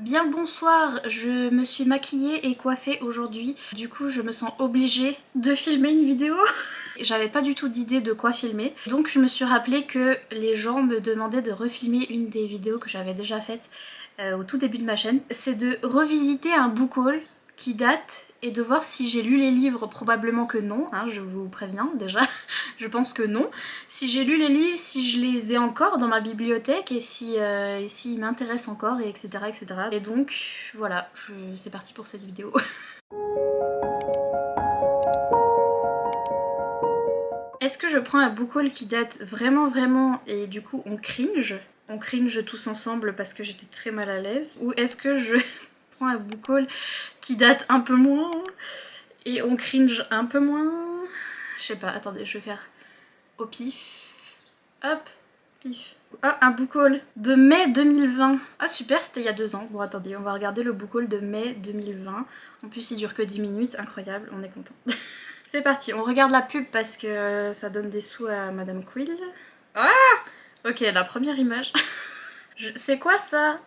Bien le bonsoir, je me suis maquillée et coiffée aujourd'hui. Du coup, je me sens obligée de filmer une vidéo. J'avais pas du tout d'idée de quoi filmer. Donc je me suis rappelé que les gens me demandaient de refilmer une des vidéos que j'avais déjà faites au tout début de ma chaîne. C'est de revisiter un book haul qui date et de voir si j'ai lu les livres. Probablement que non, hein, je vous préviens déjà. Je pense que non. Si j'ai lu les livres, si je les ai encore dans ma bibliothèque et si s'ils m'intéressent encore, et etc. etc. Et donc voilà, c'est parti pour cette vidéo. Est-ce que je prends un book haul qui date vraiment et du coup on cringe? On cringe tous ensemble parce que j'étais très mal à l'aise? Ou est-ce que je prends un book haul qui date un peu moins et on cringe un peu moins? Je sais pas, attendez, je vais faire au pif. Hop, pif. Ah, un book haul de mai 2020. Ah super, c'était il y a 2 ans. Bon attendez, on va regarder le book haul de mai 2020. En plus il dure que 10 minutes, incroyable, on est content. C'est parti, on regarde la pub parce que ça donne des sous à Madame Quill. Ah! Ok, la première image. C'est quoi ça?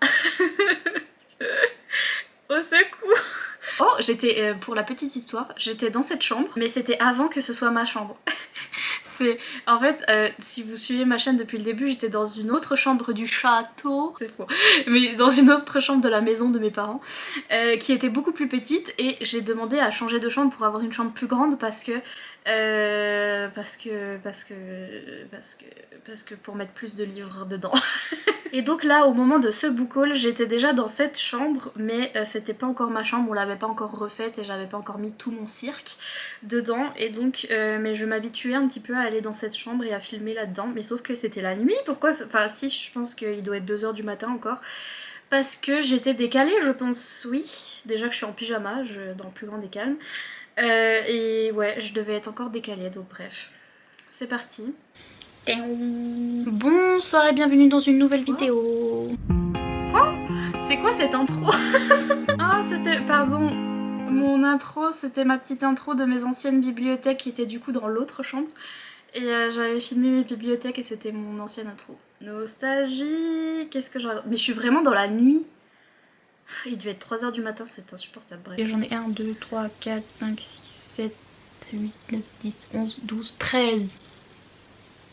Au secours! Oh, j'étais, pour la petite histoire, j'étais dans cette chambre, mais c'était avant que ce soit ma chambre. En fait, si vous suivez ma chaîne depuis le début, j'étais dans une autre chambre du château, c'est faux, mais dans une autre chambre de la maison de mes parents, qui était beaucoup plus petite, et j'ai demandé à changer de chambre pour avoir une chambre plus grande parce que pour mettre plus de livres dedans. Et donc là, au moment de ce book haul, j'étais déjà dans cette chambre, mais c'était pas encore ma chambre, on l'avait pas encore refaite et j'avais pas encore mis tout mon cirque dedans. Et donc, mais je m'habituais un petit peu à aller dans cette chambre et à filmer là-dedans. Mais sauf que c'était la nuit, pourquoi? Enfin si, je pense qu'il doit être 2 h du matin encore. Parce que j'étais décalée, je pense, oui. Déjà que je suis en pyjama, dans le plus grand des calmes. Et ouais, je devais être encore décalée, donc bref. C'est parti. Bonsoir et bienvenue dans une nouvelle vidéo. Quoi? C'est quoi cette intro? Ah, c'était... Pardon. Mon intro, c'était ma petite intro de mes anciennes bibliothèques qui étaient du coup dans l'autre chambre. Et j'avais filmé mes bibliothèques et c'était mon ancienne intro. Nostalgie... Qu'est-ce que je raconte? Mais je suis vraiment dans la nuit. Il devait être 3 h du matin, c'est insupportable. Bref. Et j'en ai 1, 2, 3, 4, 5, 6, 7, 8, 9, 10, 11, 12, 13.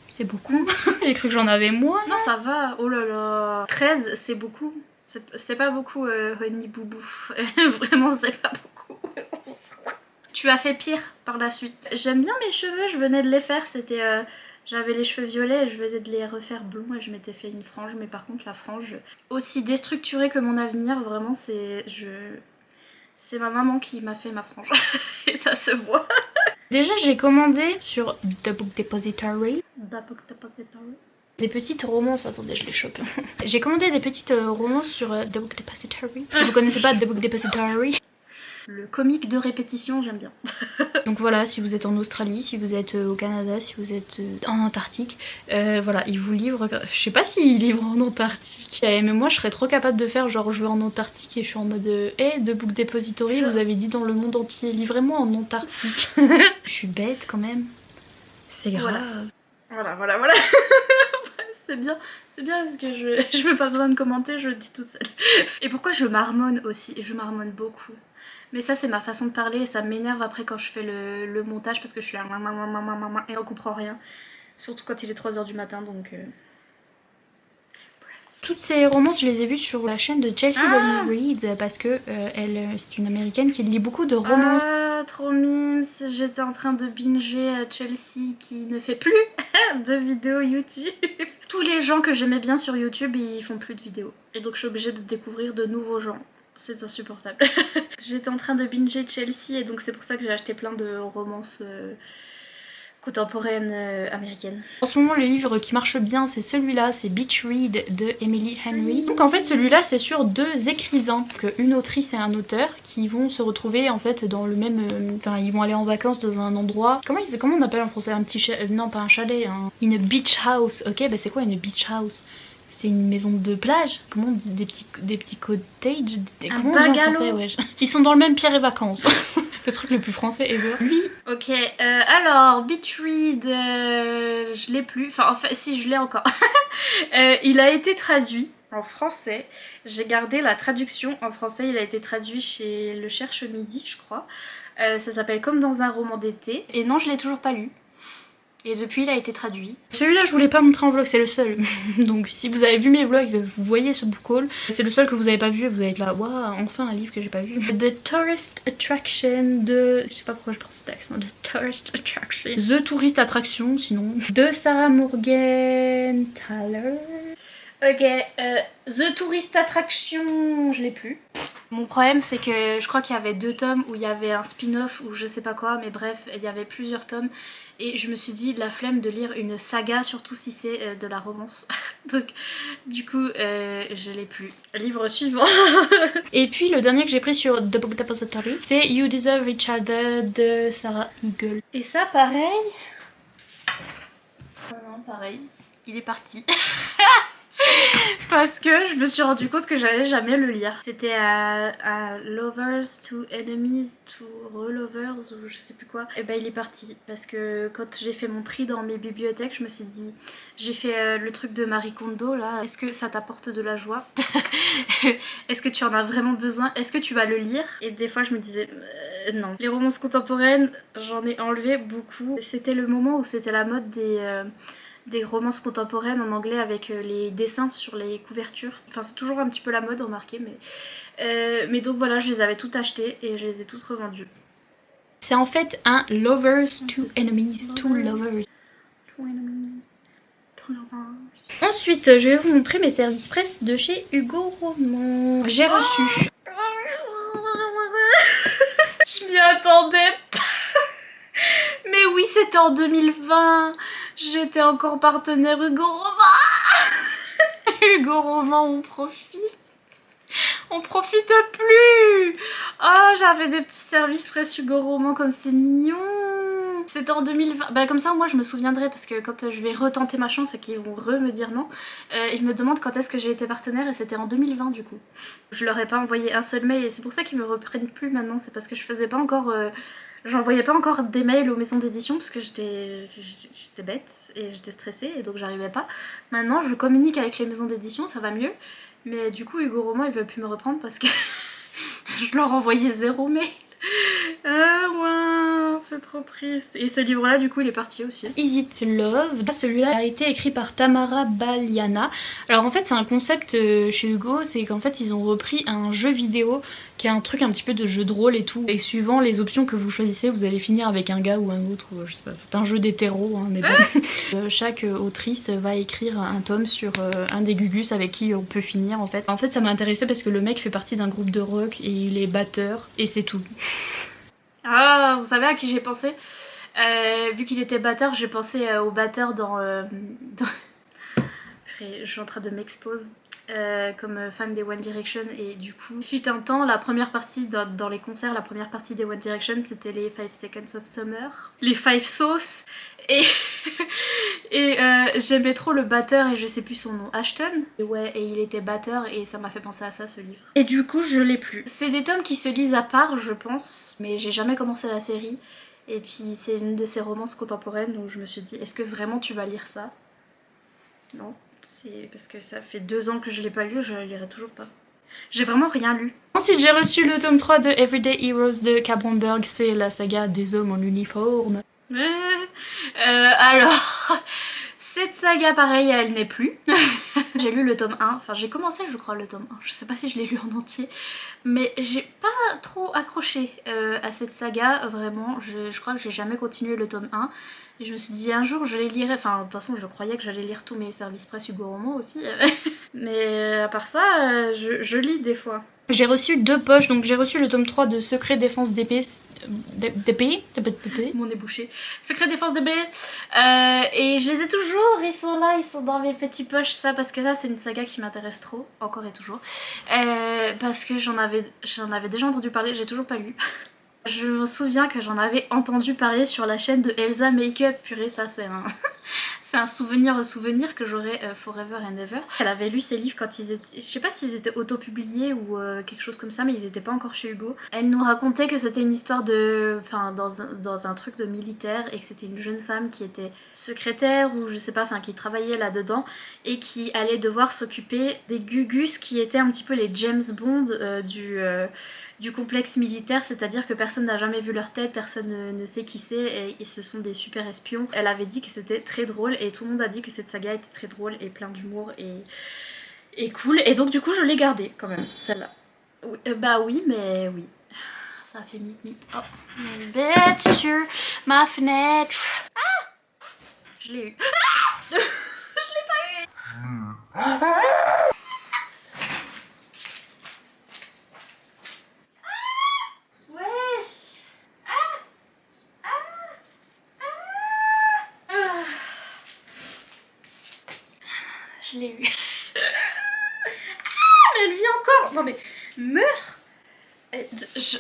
C'est beaucoup. J'ai cru que j'en avais moins. Non, ça va. Oh là là. 13, c'est beaucoup. C'est pas beaucoup, Honey Boubou. Vraiment, c'est pas beaucoup. Tu as fait pire par la suite. J'aime bien mes cheveux, je venais de les faire. C'était... J'avais les cheveux violets et je venais de les refaire blonds et je m'étais fait une frange. Mais par contre, la frange, aussi déstructurée que mon avenir, vraiment, c'est... C'est ma maman qui m'a fait ma frange. Et ça se voit. Déjà, j'ai commandé sur The Book Depository. Des petites romances, attendez, je les chope. J'ai commandé des petites romances sur The Book Depository. Si vous connaissez pas The Book Depository. Le comique de répétition, j'aime bien. Donc voilà, si vous êtes en Australie, si vous êtes au Canada, si vous êtes en Antarctique, voilà, ils vous livrent... Je sais pas s'ils livrent en Antarctique, mais moi je serais trop capable de faire genre je vais en Antarctique et je suis en mode The Book Depository, vous avez dit dans le monde entier, livrez-moi en Antarctique. Je suis bête quand même. C'est grave. Voilà. C'est bien parce que je veux pas besoin de commenter, je le dis toute seule. Et pourquoi je marmonne aussi? Je marmonne beaucoup. Mais ça c'est ma façon de parler et ça m'énerve après quand je fais le montage parce que je suis là et on comprend rien. Surtout quand il est 3 h du matin donc... Toutes ces romances je les ai vues sur la chaîne de Chelsea Dolly Reid parce que c'est une américaine qui lit beaucoup de romances. Ah trop mimes, j'étais en train de binger Chelsea qui ne fait plus de vidéos YouTube. Tous les gens que j'aimais bien sur YouTube ils font plus de vidéos. Et donc je suis obligée de découvrir de nouveaux gens. C'est insupportable. J'étais en train de binger Chelsea et donc c'est pour ça que j'ai acheté plein de romances contemporaines américaines. En ce moment, le livre qui marche bien, c'est celui-là, c'est Beach Read de Emily Henry. Donc en fait, celui-là, c'est sur 2 écrivains, une autrice et un auteur, qui vont se retrouver en fait dans le même... Enfin, ils vont aller en vacances dans un endroit... Comment on appelle en français? Un petit chalet... Non, pas un chalet, une beach house. Ok, bah c'est quoi une beach house? C'est une maison de plage. Comment on dit? Des petits cottages? Comment on dit en français? Ouais. Ils sont dans le même Pierre et Vacances. Le truc le plus français ever. Lui. Ok, alors, Beach Read, je l'ai plus. Enfin, si, je l'ai encore. Il a été traduit. en français. J'ai gardé la traduction en français, il a été traduit chez Le Cherche Midi, je crois. Ça s'appelle Comme dans un roman d'été. Et non, je l'ai toujours pas lu. Et depuis, il a été traduit. Celui-là, je voulais pas montrer en vlog, c'est le seul. Donc si vous avez vu mes vlogs, vous voyez ce book haul. C'est le seul que vous avez pas vu et vous allez être là, waouh, enfin un livre que j'ai pas vu. The Tourist Attraction de... Je sais pas pourquoi je pense cet accent. The Tourist Attraction. The Tourist Attraction, sinon. De Sarah Morgan Taylor. Ok, The Tourist Attraction, je l'ai plus. Mon problème c'est que je crois qu'il y avait 2 tomes où il y avait un spin-off ou je sais pas quoi, mais bref, il y avait plusieurs tomes et je me suis dit la flemme de lire une saga, surtout si c'est de la romance. Donc du coup je l'ai plus. Livre suivant. Et puis le dernier que j'ai pris sur The Book Depository, c'est You Deserve Each Other de Sarah Eagle. Et ça pareil... Non, pareil, il est parti. Parce que je me suis rendu compte que j'allais jamais le lire. C'était à Lovers to Enemies to Relovers ou je sais plus quoi. Et ben il est parti parce que quand j'ai fait mon tri dans mes bibliothèques, je me suis dit j'ai fait le truc de Marie Kondo là. Est-ce que ça t'apporte de la joie? Est-ce que tu en as vraiment besoin? Est-ce que tu vas le lire? Et des fois je me disais non. Les romances contemporaines, j'en ai enlevé beaucoup. C'était le moment où c'était la mode des romances contemporaines en anglais avec les dessins sur les couvertures. Enfin c'est toujours un petit peu la mode, remarquez, mais donc voilà, je les avais toutes achetées et je les ai toutes revendues. C'est en fait un Lovers to Enemies to Lovers. Ensuite, je vais vous montrer mes services presse de chez Hugo Roman. J'ai reçu. Je m'y attendais pas. Mais oui, c'était en 2020. J'étais encore partenaire Hugo Roman. Hugo Roman, on profite. On profite plus. Oh, j'avais des petits services presse Hugo Roman, comme c'est mignon. C'était en 2020. Bah comme ça, moi je me souviendrai parce que quand je vais retenter ma chance et qu'ils vont me dire non, ils me demandent quand est-ce que j'ai été partenaire et c'était en 2020 du coup. Je leur ai pas envoyé un seul mail et c'est pour ça qu'ils me reprennent plus maintenant. C'est parce que je faisais pas encore... J'envoyais pas encore des mails aux maisons d'édition parce que j'étais bête et j'étais stressée et donc j'arrivais pas. Maintenant je communique avec les maisons d'édition, ça va mieux. Mais du coup Hugo Roman ils veulent plus me reprendre parce que je leur envoyais 0 mail. Ah ouais, c'est trop triste. Et ce livre là du coup il est parti aussi. Is It Love, celui-là a été écrit par Tamara Baliana. Alors en fait c'est un concept chez Hugo, c'est qu'en fait ils ont repris un jeu vidéo qui est un truc un petit peu de jeu de rôle et tout. Et suivant les options que vous choisissez, vous allez finir avec un gars ou un autre, je sais pas, c'est un jeu d'hétéro hein, mais bon. Chaque autrice va écrire un tome sur un des gugus avec qui on peut finir en fait. En fait ça m'a intéressée parce que le mec fait partie d'un groupe de rock et il est batteur et c'est tout. Ah, vous savez à qui j'ai pensé? Vu qu'il était batteur, j'ai pensé au batteur dans... Je suis en train de m'expose comme fan des One Direction et du coup, fut un temps, la première partie dans les concerts, la première partie des One Direction c'était les 5 Seconds of Summer, les 5 Sauce et, et j'aimais trop le batteur et je sais plus son nom, Ashton. Et ouais, et il était batteur et ça m'a fait penser à ça ce livre. Et du coup je l'ai plus. C'est des tomes qui se lisent à part je pense, mais j'ai jamais commencé la série. Et puis c'est une de ces romances contemporaines où je me suis dit est-ce que vraiment tu vas lire ça? Non. C'est parce que ça fait 2 ans que je l'ai pas lu, je lirai toujours pas. J'ai vraiment rien lu. Ensuite j'ai reçu le tome 3 de Everyday Heroes de K. Bromberg, c'est la saga des hommes en uniforme. Alors, cette saga pareil elle n'est plus. J'ai lu le tome 1, enfin j'ai commencé je crois le tome 1, je sais pas si je l'ai lu en entier. Mais j'ai pas trop accroché à cette saga, vraiment, je crois que j'ai jamais continué le tome 1. Et je me suis dit un jour je les lirai, enfin de toute façon je croyais que j'allais lire tous mes services presse Hugo Roman aussi. Mais à part ça, je lis des fois. J'ai reçu 2 poches, donc j'ai reçu le tome 3 de Secret Défense d'épée. Mon nez bouché. Secret Défense d'épée. Et je les ai toujours, ils sont là, ils sont dans mes petits poches, ça, parce que ça c'est une saga qui m'intéresse trop, encore et toujours. Parce que j'en avais déjà entendu parler, j'ai toujours pas lu. Je me souviens que j'en avais entendu parler sur la chaîne de Elsa Makeup, purée ça c'est C'est un souvenir que j'aurai forever and ever. Elle avait lu ces livres quand ils étaient... Je sais pas s'ils étaient auto-publiés ou quelque chose comme ça, mais ils étaient pas encore chez Hugo. Elle nous racontait que c'était une histoire de... Enfin, dans un truc de militaire, et que c'était une jeune femme qui était secrétaire ou je sais pas, enfin qui travaillait là-dedans et qui allait devoir s'occuper des Gugus qui étaient un petit peu les James Bond du complexe militaire, c'est-à-dire que personne n'a jamais vu leur tête, personne ne sait qui c'est et ce sont des super espions. Elle avait dit que c'était très drôle et tout le monde a dit que cette saga était très drôle et plein d'humour et cool, et donc du coup je l'ai gardée quand même, celle-là. Oui, bah oui, mais oui. Ça a fait mi-mi. Oh, une bête sur ma fenêtre. Ah, je l'ai eu. Ah, je l'ai pas eu. Wesh. Ah. Je l'ai eu. Ah, mais elle vit encore. Non mais meurs. Je...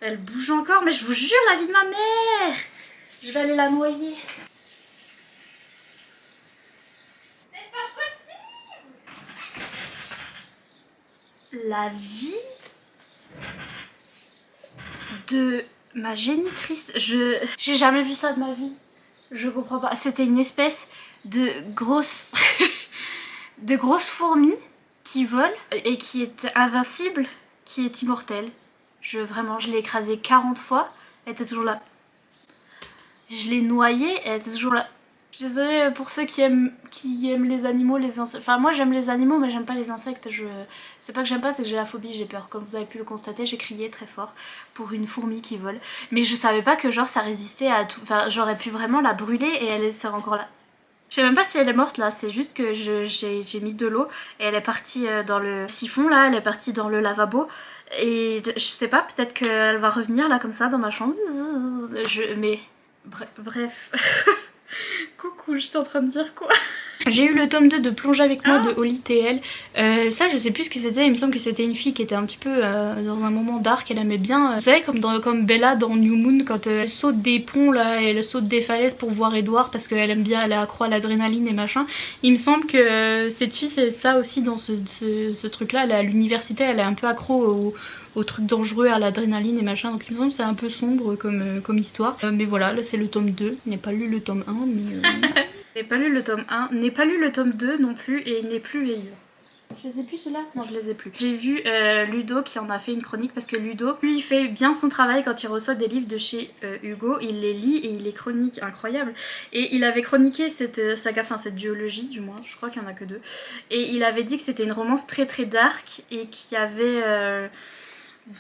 Elle bouge encore, mais je vous jure, la vie de ma mère. Je vais aller la noyer. C'est pas possible. La vie de ma génitrice. J'ai jamais vu ça de ma vie. Je comprends pas. C'était une espèce de grosse... de grosses fourmis qui volent et qui est invincible, qui est immortelle. Vraiment, je l'ai écrasée 40 fois, elle était toujours là. Je l'ai noyée, elle était toujours là. Je suis désolée pour ceux qui aiment les animaux, les insectes. Enfin, moi j'aime les animaux, mais j'aime pas les insectes. C'est pas que j'aime pas, c'est que j'ai la phobie, j'ai peur. Comme vous avez pu le constater, j'ai crié très fort pour une fourmi qui vole. Mais je savais pas que genre ça résistait à tout. Enfin, j'aurais pu vraiment la brûler et elle serait encore là. Je sais même pas si elle est morte là, c'est juste que j'ai mis de l'eau et elle est partie dans le siphon là, elle est partie dans le lavabo et je sais pas, peut-être qu'elle va revenir là comme ça dans ma chambre. Mais bref. Coucou, j'étais en train de dire quoi? J'ai eu le tome 2 de Plonge avec moi de Holly TL. Ça je sais plus ce que c'était, il me semble que c'était une fille qui était un petit peu dans un moment dark, elle aimait bien, vous savez comme Bella dans New Moon quand elle saute des ponts là, et elle saute des falaises pour voir Edward parce qu'elle aime bien, elle est accro à l'adrénaline et machin. Il me semble que cette fille c'est ça aussi dans ce truc là, elle est à l'université, elle est un peu accro aux trucs dangereux, à l'adrénaline et machin, donc il me semble que c'est un peu sombre comme histoire. Mais voilà, là c'est le tome 2, je n'ai pas lu le tome 1 mais... N'ai pas lu le tome 1, n'ai pas lu le tome 2 non plus et n'ai plus les livres. Je les ai plus ceux-là? Non, je les ai plus. J'ai vu Ludo qui en a fait une chronique parce que Ludo, lui, il fait bien son travail quand il reçoit des livres de chez Hugo. Il les lit et il les chronique, incroyable. Et il avait chroniqué cette saga, enfin cette duologie du moins, je crois qu'il y en a que 2. Et il avait dit que c'était une romance très très dark et qu'il y avait...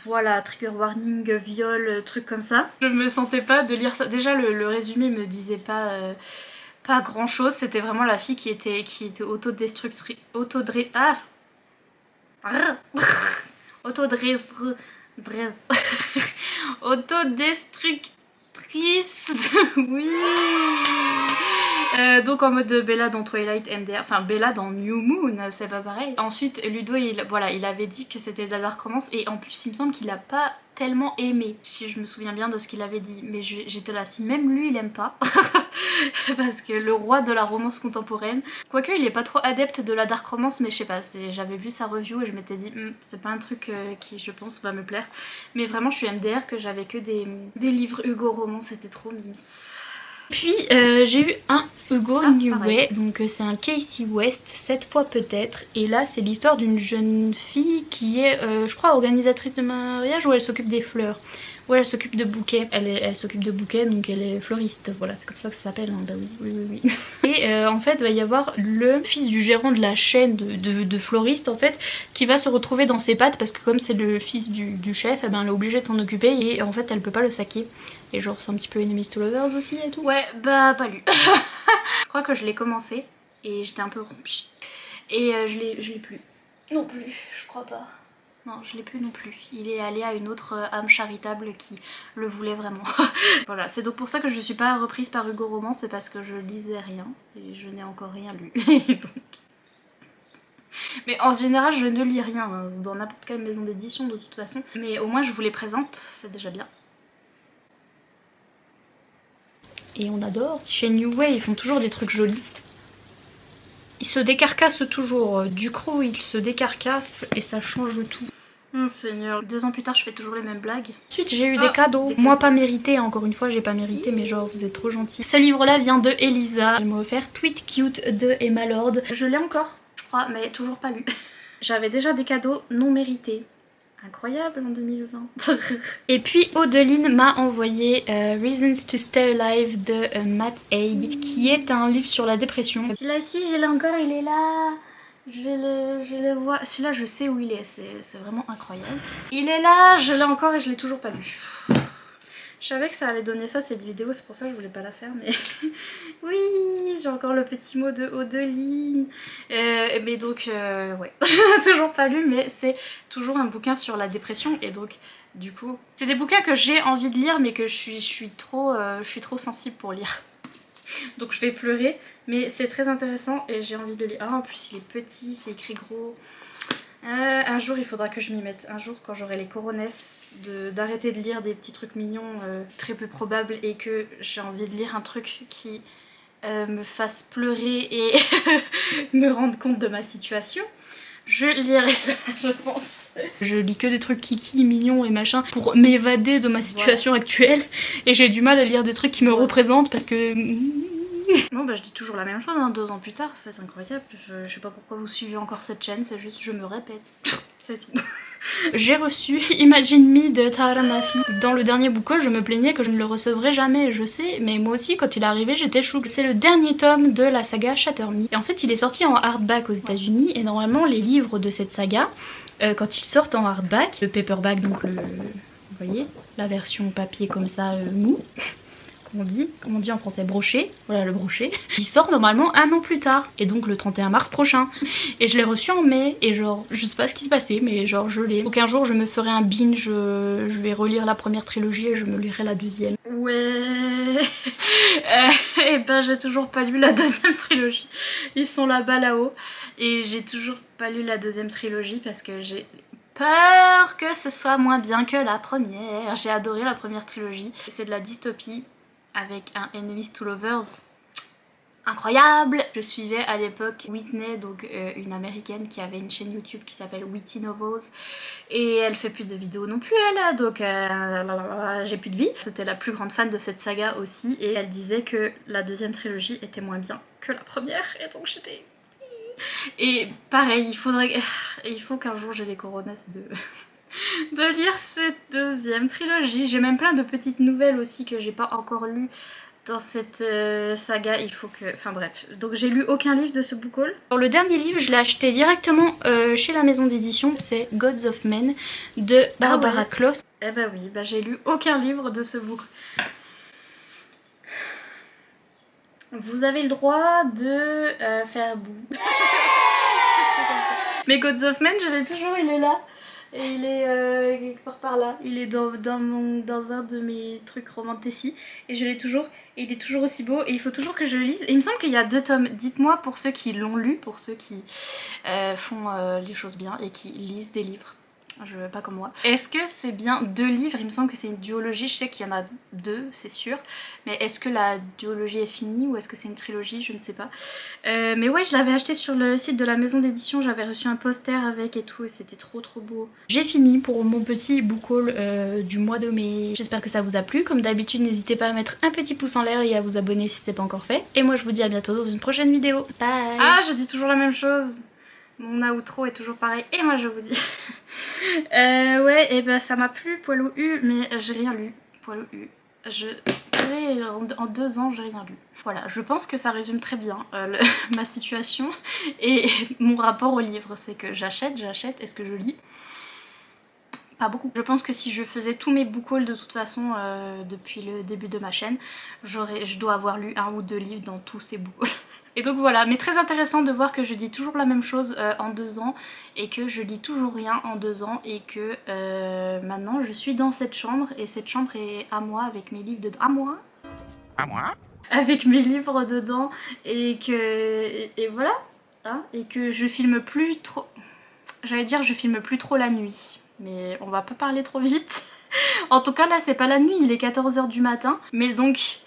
voilà, trigger warning, viol, trucs comme ça. Je me sentais pas de lire ça. Déjà, le résumé me disait pas... pas grand chose, c'était vraiment la fille qui était autodestructrice. Autodestructrice. Oui. Donc en mode Bella dans Twilight MDR, enfin Bella dans New Moon, c'est pas pareil. Ensuite Ludo il avait dit que c'était de la dark romance et en plus il me semble qu'il a pas tellement aimé, si je me souviens bien de ce qu'il avait dit, mais j'étais là, si même lui il aime pas parce que le roi de la romance contemporaine, quoique il est pas trop adepte de la dark romance, mais je sais pas, j'avais vu sa review et je m'étais dit c'est pas un truc qui je pense va me plaire, mais vraiment je suis MDR que j'avais que des livres Hugo romans, c'était trop mimes. Puis j'ai eu un Hugo New Way, donc c'est un Casey West, 7 fois peut-être, et là c'est l'histoire d'une jeune fille qui est, je crois, organisatrice de mariage, où elle s'occupe des fleurs. Ouais, elle s'occupe de bouquets. Elle s'occupe de bouquets, donc elle est fleuriste. Voilà, c'est comme ça que ça s'appelle. Hein. Bah oui. Et en fait, il va y avoir le fils du gérant de la chaîne de fleuristes, en fait, qui va se retrouver dans ses pattes parce que comme c'est le fils du chef, eh ben, elle est obligée de s'en occuper et en fait, elle peut pas le saquer. Et genre, c'est un petit peu Enemies to Lovers aussi et tout. Ouais, bah pas lu. Je crois que je l'ai commencé et j'étais un peu rompue. Et je l'ai plus. Non plus, je crois pas. Non, je l'ai plus non plus. Il est allé à une autre âme charitable qui le voulait vraiment. Voilà, c'est donc pour ça que je suis pas reprise par Hugo Roman, c'est parce que je lisais rien et je n'ai encore rien lu. Donc... Mais en général, je ne lis rien hein, dans n'importe quelle maison d'édition de toute façon. Mais au moins, je vous les présente, c'est déjà bien. et on adore. Chez New Way ils font toujours des trucs jolis. Ils se décarcassent toujours, Ducrot il se décarcasse et ça change tout. Oh Seigneur, 2 ans plus tard je fais toujours les mêmes blagues. Ensuite j'ai eu des cadeaux, moi pas mérité, encore une fois j'ai pas mérité mais genre vous êtes trop gentils. Ce livre là vient de Elisa, elle m'a offert Tweet Cute de Emma Lord. Je l'ai encore je crois mais toujours pas lu. J'avais déjà des cadeaux non mérités. Incroyable en 2020. Et puis Audeline m'a envoyé Reasons to Stay Alive de Matt Haig, qui est un livre sur la dépression. Celui-là ci, je l'ai encore, il est là. Je le vois. Celui-là, je sais où il est, c'est vraiment incroyable. Il est là, je l'ai encore et je l'ai toujours pas lu. Je savais que ça allait donner ça cette vidéo, c'est pour ça que je voulais pas la faire, mais oui, j'ai encore le petit mot de Audeline. Mais donc, ouais, toujours pas lu, mais c'est toujours un bouquin sur la dépression et donc, du coup, c'est des bouquins que j'ai envie de lire, mais que je suis trop sensible pour lire. Donc je vais pleurer, mais c'est très intéressant et j'ai envie de le lire. Ah, en plus il est petit, c'est écrit gros. Un jour il faudra que je m'y mette, un jour quand j'aurai les coronesses, d'arrêter de lire des petits trucs mignons très peu probables et que j'ai envie de lire un truc qui me fasse pleurer et me rendre compte de ma situation. Je lirai ça, je pense. Je lis que des trucs kiki, mignons et machin pour m'évader de ma situation actuelle et j'ai du mal à lire des trucs qui me représentent parce que... Bon bah je dis toujours la même chose, hein, 2 ans plus tard, c'est incroyable. Je sais pas pourquoi vous suivez encore cette chaîne, c'est juste je me répète. C'est tout. J'ai reçu Imagine Me de Tahara Mafi. Dans le dernier book haul, je me plaignais que je ne le recevrais jamais, je sais, mais moi aussi quand il est arrivé j'étais choquée. C'est le dernier tome de la saga Shatter Me. Et en fait il est sorti en hardback aux États-Unis et normalement les livres de cette saga, quand ils sortent en hardback, le paperback donc le... Vous voyez, la version papier comme ça mou. Comme on dit en français, broché, voilà le broché, il sort normalement 1 an plus tard, et donc le 31 mars prochain. Et je l'ai reçu en mai, et genre, je sais pas ce qui se passait, mais genre je l'ai. Donc un jour je me ferai un binge, je vais relire la première trilogie et je me lirai la deuxième. Ouais... et ben j'ai toujours pas lu la deuxième trilogie. Ils sont là-bas là-haut, et j'ai toujours pas lu la deuxième trilogie parce que j'ai... peur que ce soit moins bien que la première. J'ai adoré la première trilogie, c'est de la dystopie avec un Enemies to Lovers incroyable. Je suivais à l'époque Whitney, donc une américaine qui avait une chaîne YouTube qui s'appelle Witty Novels et elle fait plus de vidéos non plus elle, donc j'ai plus de vie. C'était la plus grande fan de cette saga aussi et elle disait que la deuxième trilogie était moins bien que la première et donc j'étais... Et pareil, il faut qu'un jour j'ai les coronesses de lire cette deuxième trilogie. J'ai même plein de petites nouvelles aussi que j'ai pas encore lues dans cette saga, il faut que... Enfin bref, donc j'ai lu aucun livre de ce book haul. Alors, le dernier livre, je l'ai acheté directement chez la maison d'édition, c'est Gods of Men de Barbara Kloss. Eh bah oui, bah j'ai lu aucun livre de ce book. Vous avez le droit de faire boum. Mais Gods of Men, je l'ai toujours, il est là. Et il est quelque part par là. Il est dans un de mes trucs romantici. Et je l'ai toujours. Et il est toujours aussi beau. Et il faut toujours que je le lise. Et il me semble qu'il y a 2 tomes. Dites-moi pour ceux qui l'ont lu, pour ceux qui font les choses bien et qui lisent des livres. Pas comme moi. Est-ce que c'est bien 2 livres? Il me semble que c'est une duologie, je sais qu'il y en a 2, c'est sûr. Mais est-ce que la duologie est finie ou est-ce que c'est une trilogie? Je ne sais pas. Mais ouais, je l'avais acheté sur le site de la maison d'édition, j'avais reçu un poster avec et tout et c'était trop beau. J'ai fini pour mon petit book haul du mois de mai. J'espère que ça vous a plu. Comme d'habitude, n'hésitez pas à mettre un petit pouce en l'air et à vous abonner si ce n'est pas encore fait. Et moi je vous dis à bientôt dans une prochaine vidéo. Bye! Ah, je dis toujours la même chose. Mon outro est toujours pareil et moi je vous dis ouais et ben ça m'a plu Poil au U mais j'ai rien lu. Poil au U, en 2 ans j'ai rien lu. Voilà, je pense que ça résume très bien ma situation et mon rapport au livre, c'est que j'achète, est-ce que je lis? Pas beaucoup. Je pense que si je faisais tous mes book hauls de toute façon depuis le début de ma chaîne, je dois avoir lu 1 ou 2 livres dans tous ces book hauls. Et donc voilà, mais très intéressant de voir que je dis toujours la même chose en 2 ans et que je lis toujours rien en 2 ans et que maintenant je suis dans cette chambre et cette chambre est à moi avec mes livres dedans. À moi? À moi? Avec mes livres dedans et que... Et voilà, hein, et que je filme plus trop... J'allais dire je filme plus trop la nuit, mais on va pas parler trop vite. En tout cas là c'est pas la nuit, il est 14 h du matin, mais donc...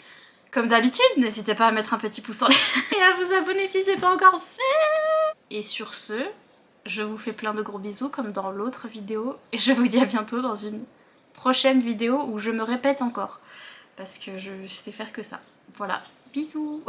Comme d'habitude, n'hésitez pas à mettre un petit pouce en l'air et à vous abonner si c'est pas encore fait. Et sur ce, je vous fais plein de gros bisous comme dans l'autre vidéo et je vous dis à bientôt dans une prochaine vidéo où je me répète encore parce que je sais faire que ça. Voilà, bisous.